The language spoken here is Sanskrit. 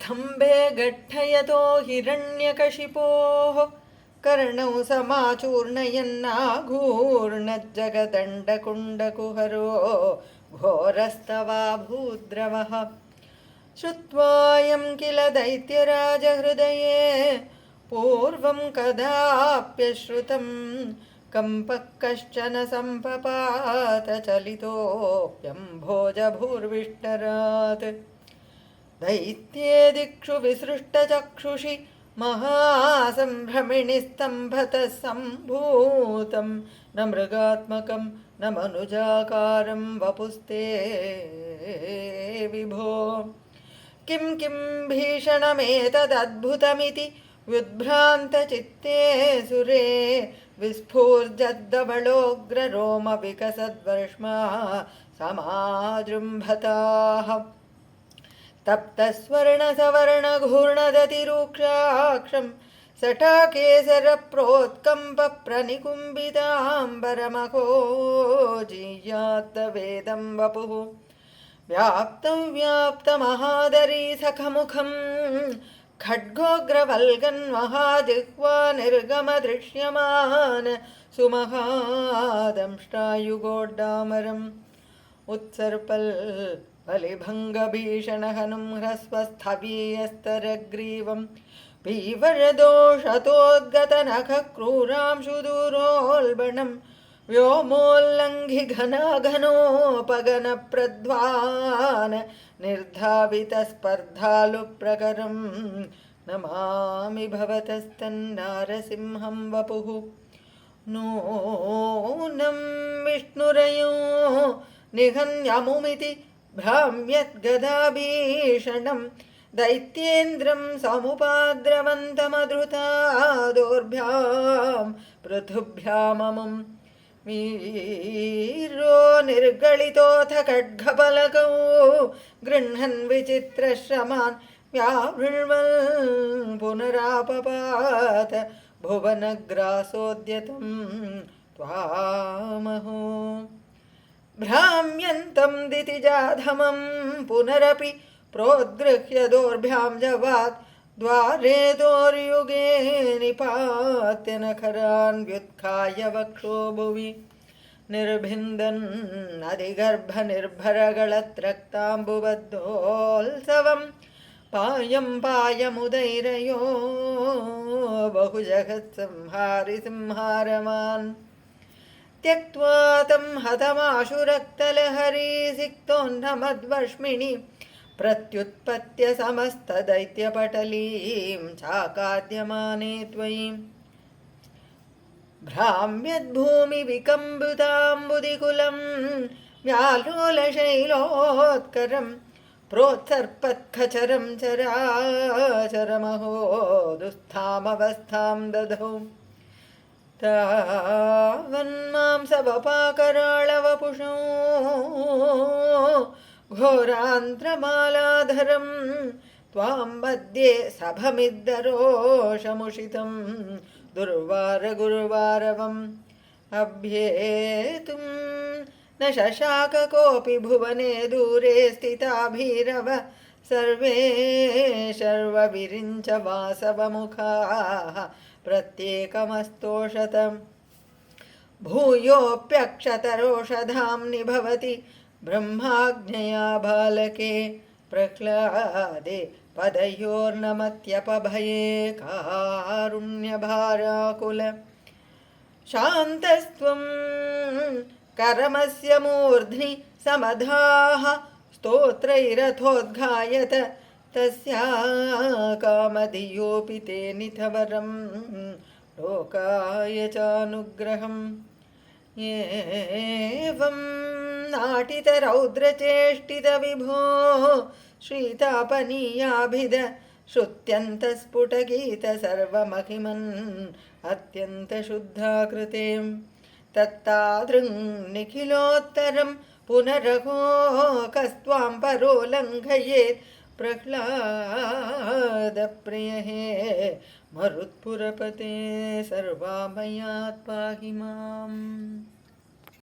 स्तम्भे गट्टयतो हिरण्यकशिपोः कर्णौ समाचूर्णयन्नाघूर्णज्जगदण्डकुण्डकुहरो घोरस्तवाभूद्रवः श्रुत्वायं किल दैत्यराजहृदये पूर्वं कदाप्यश्रुतं कम्पः कश्चन सम्पपात चलितोऽप्यम्भोजभूर्विष्टरात् दैत्ये दिक्षु विसृष्टचक्षुषि महासम्भ्रमिणि स्तम्भतः सम्भूतं न मृगात्मकं न मनुजाकारं वपुस्ते विभो किं किं भीषणमेतदद्भुतमिति व्युद्भ्रान्तचित्ते सुरे विस्फूर्जद्दवलोग्ररोमविकसद्वर्ष्मा समाजृम्भताः तप्तस्वर्णसवर्णघूर्णदतिरूक्षाक्षं सटाकेसरप्रोत्कम्पप्रनिकुम्बिताम्बरमखो जीयात्तवेदं वपुः व्याप्तं व्याप्तमहादरीसखमुखं खड्गोग्रवल्गन्महाजिह्वा निर्गमदृश्यमान सुमहादंष्ट्रायुगोड्डामरम् उत्सर्पल् बलिभङ्गभीषणहनुं ह्रस्वस्थवीयस्तरग्रीवं पीवरदोषतोद्गतनखक्रूरांशुदूरोल्बणं व्योमोल्लङ्घिघनाघनोपगनप्रध्वान निर्धावितस्पर्धालुप्रकरं नमामि भवतस्तन्नारसिंहं वपुः नूनं विष्णुरयो निहन्यमुमिति भ्राम्यद्गदाभीषणं दैत्येन्द्रं समुपाद्रवन्तमधृता दोर्भ्यां पृथुभ्याममुं वीरो निर्गलितोऽथ खड्गफलकौ गृह्णन् विचित्रश्रमान् व्यावृण्वन् पुनरापपात भुवनग्रासोद्यतं त्वामहो भ्राम्यन्तं दितिजाधमं पुनरपि प्रोद्गृह्य दोर्भ्यां जवात् द्वारे दोर्युगे निपात्य नखरान् व्युत्खाय वक्षो भुवि निर्भिन्दन् अधिगर्भनिर्भरगळत्रक्ताम्बुबद्धोत्सवं पायं पायमुदैरयो बहुजगत्संहारि संहारमान् त्यक्त्वा तं हतमाशुरक्तलहरीसिक्तोन्नमद्वर्ष्मिणि प्रत्युत्पत्य समस्तदैत्यपटलीं चाकाद्यमाने त्वयि भ्राम्यद्भूमिविकम्बिताम्बुदिकुलं व्यालोलशैलोत्करं प्रोत्सर्पत्खचरं चराचरमहो दुःस्थामवस्थां दधौ तावन्मांसवपाकराळवपुषो घोरान्ध्रमालाधरं त्वां मध्ये सभमिद्धरोषमुषितं दुर्वारगुर्वारवम् अभ्येतुं न शशाक कोऽपि भुवने दूरे स्थिताभीरव सर्वे शर्वविरिञ्च वासवमुखाः प्रत्येकमस्तोषतम् भूयोऽप्यक्षतरोषधाम्नि भवति ब्रह्माज्ञया बालके प्रह्लादे पदयोर्नमत्यपभये कारुण्यभाराकुल शान्तस्त्वं करमस्य मूर्ध्नि समधाः स्तोत्रैरथोद्घायत तस्या कामधियोऽपि ते निथवरं लोकाय चानुग्रहम् एवं नाटितरौद्रचेष्टितविभो श्रीतापनीयाभिध श्रुत्यन्तस्फुटगीतसर्वमहिमन् अत्यन्तशुद्धाकृतें तत्तादृङ् निखिलोत्तरं पुनरहो कस्त्वां परो लङ्घयेत् प्रह्लादप्रिय हे मरुत्पुरपते सर्वामयात् पाहि माम्।